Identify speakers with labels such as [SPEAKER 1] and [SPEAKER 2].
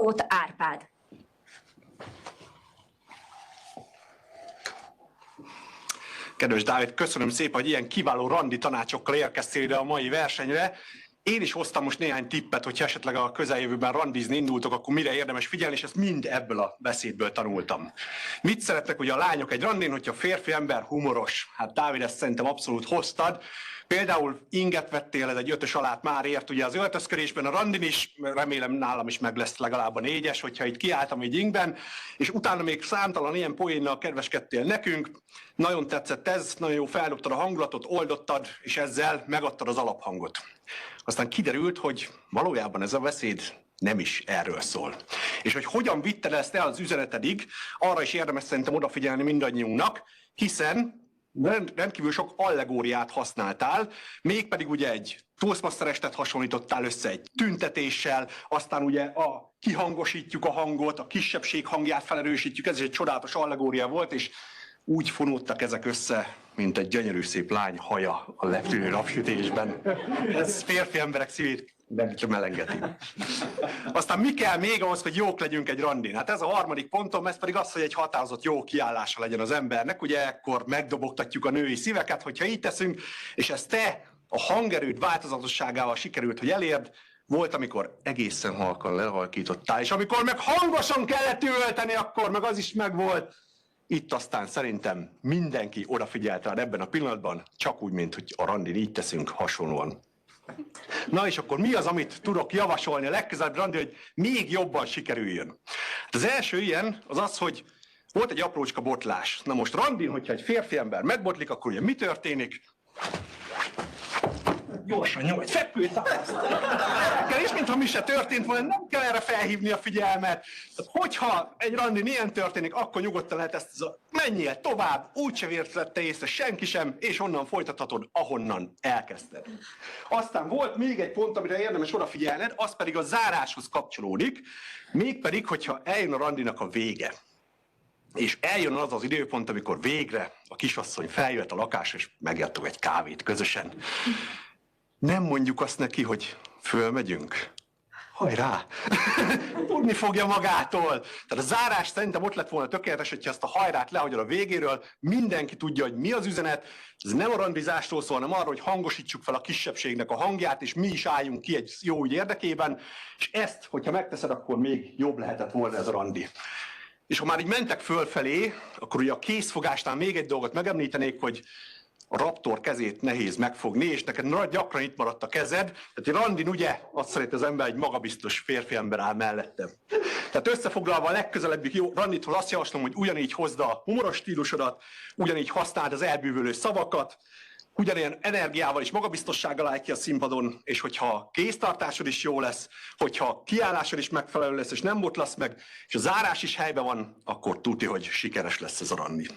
[SPEAKER 1] Tóth Árpád.
[SPEAKER 2] Kedves Dávid, köszönöm szépen, hogy ilyen kiváló randi tanácsokkal érkeztél ide a mai versenyre. Én is hoztam most néhány tippet, hogyha esetleg a közeljövőben randizni indultok, akkor mire érdemes figyelni, és ezt mind ebből a beszédből tanultam. Mit szeretnek ugye a lányok egy randin, hogyha férfi ember humoros? Hát Dávid, ezt szerintem abszolút hoztad. Például inget vettél, ez egy 5-ös alát már ért ugye az öltözködésben, a randin is, remélem nálam is meg lesz legalább a 4-es, hogyha itt kiálltam egy ingben, és utána még számtalan ilyen poénnal kedveskedtél nekünk. Nagyon tetszett ez, nagyon jó feldobtad a hangulatot, oldottad, és ezzel megadtad az alaphangot. Aztán kiderült, hogy valójában ez a beszéd nem is erről szól. És hogy hogyan vitted ezt el az üzenetedig, arra is érdemes szerintem odafigyelni mindannyiunknak, hiszen rendkívül sok allegóriát használtál, mégpedig ugye egy Toastmaster-estet hasonlítottál össze egy tüntetéssel, aztán ugye kihangosítjuk a hangot, a kisebbség hangját felerősítjük, ez is egy csodálatos allegória volt, és úgy fonódtak ezek össze, mint egy gyönyörű szép lány haja a leptűnő napsütésben. Ez férfi emberek szívét melengeti. Aztán mi kell még ahhoz, hogy jók legyünk egy randin? Hát ez a harmadik pontom, ez pedig az, hogy egy határozott jó kiállása legyen az embernek. Ugye ekkor megdobogtatjuk a női szíveket, hogyha így teszünk, és ezt te a hangerőd változatosságával sikerült, hogy elérd. Volt, amikor egészen halkan lehalkítottál, és amikor meg hangosan kellett üvölteni, akkor meg az is megvolt. Itt aztán szerintem mindenki odafigyelt rád ebben a pillanatban, csak úgy, mint hogy a randin így teszünk, hasonlóan. Na és akkor mi az, amit tudok javasolni a legközelebbi randi, hogy még jobban sikerüljön? Az első ilyen az az, hogy volt egy aprócska botlás. Na most randin, hogyha egy férfi ember megbotlik, akkor ugye mi történik? Gyorsan nyomj, fekvőtámaszt! És mintha mi se történt volna, nem kell erre felhívni a figyelmet. Hogyha egy randin ilyen történik, akkor nyugodtan lehet ezt, menjél tovább, úgyse vette észre senki sem, és onnan folytathatod, ahonnan elkezdted. Aztán volt még egy pont, amire érdemes odafigyelned, az pedig a záráshoz kapcsolódik, mégpedig, hogyha eljön a randinak a vége. És eljön az az időpont, amikor végre a kisasszony feljött a lakásra, és megjattuk egy kávét közösen. Nem mondjuk azt neki, hogy fölmegyünk. Hajrá! Tudni fogja magától. Tehát a zárás szerintem ott lett volna tökéletes, hogyha ezt a hajrát lehagyod a végéről, mindenki tudja, hogy mi az üzenet. Ez nem a randizásról szól, hanem arról, hogy hangosítsuk fel a kisebbségnek a hangját, és mi is álljunk ki egy jó ügy érdekében. És ezt, hogyha megteszed, akkor még jobb lehetett volna ez a randi. És ha már így mentek fölfelé, akkor ugye a készfogásnál még egy dolgot megemlítenék, hogy a raptor kezét nehéz megfogni, és neked nagy gyakran itt maradt a kezed. Tehát egy randin ugye azt szereti az ember, egy magabiztos férfi ember áll mellettem. Tehát összefoglalva a legközelebbi jó randitól azt javaslom, hogy ugyanígy hozd a humoros stílusodat, ugyanígy használd az elbűvölő szavakat, ugyanilyen energiával és magabiztossággal állj ki a színpadon, és hogyha kéztartásod is jó lesz, hogyha kiállásod is megfelelő lesz, és nem botlasz meg, és a zárás is helyben van, akkor tuti, hogy sikeres lesz ez a randi.